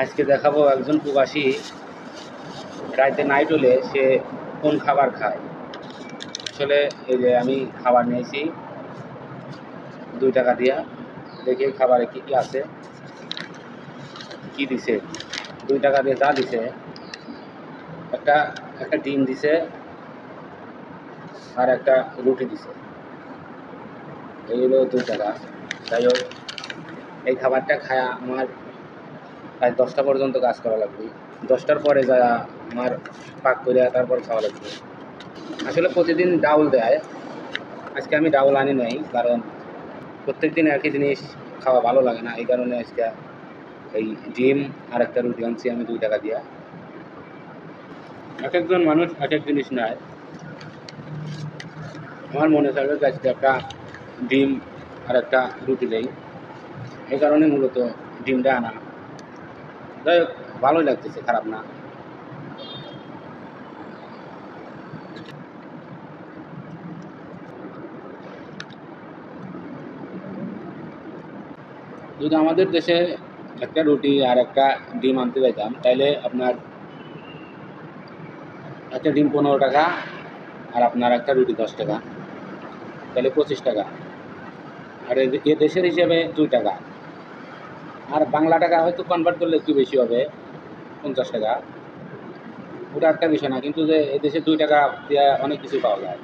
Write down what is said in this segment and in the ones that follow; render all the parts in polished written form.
আজকে দেখাবো একজন প্রবাসী রাইতে নাইট হলে সে কোন খাবার খায়। আসলে এই যে আমি খাবার নিয়েছি 2 টাকা দিয়া, দেখি খাবারে কি কি আছে, কি দিছে। 2 টাকা দিয়ে যা দিছে, একটা একটা ডিম দিছে আর একটা রুটি দিছে। এই হলো 2 টাকা। যাই হোক, এই খাবারটা খায়া আমার প্রায় 10টা পর্যন্ত কাজ করা লাগবে। 10টার পরে যা আমার পাক করে তারপর খাওয়া লাগবে। আসলে প্রতিদিন ডাউল দেয়, আজকে আমি ডাউল আনি নাই, কারণ প্রত্যেকদিন একই জিনিস খাওয়া ভালো লাগে না। এই কারণে আজকে এই ডিম আর একটা রুটি আনছি আমি 2 টাকা দিয়া। এক একজন মানুষ এক এক জিনিস নেয়। আমার মনে চাইবে যে আজকে একটা ডিম আর একটা রুটি দেই, এই কারণে মূলত ডিমটা আনা। যাই হোক, ভালোই লাগতেছে, খারাপ না। যদি আমাদের দেশে একটা রুটি আর একটা ডিম আনতে যাইতাম, তাইলে আপনার একটা ডিম 15 টাকা আর আপনার একটা রুটি 10 টাকা, তাহলে 25 টাকা। আর এ দেশের হিসেবে 2 টাকা। আর বাংলা টাকা হয়তো কনভার্ট করলে একটু বেশি হবে, 50 টাকা। ওটা একটা বিষয় না, কিন্তু যে এদেশে 2 টাকা দিয়ে অনেক কিছু পাওয়া যায়।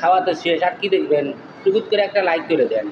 খাওয়া তো শেষ, আর কি দেখবেন? টুকুত করে একটা লাইক করে দেন।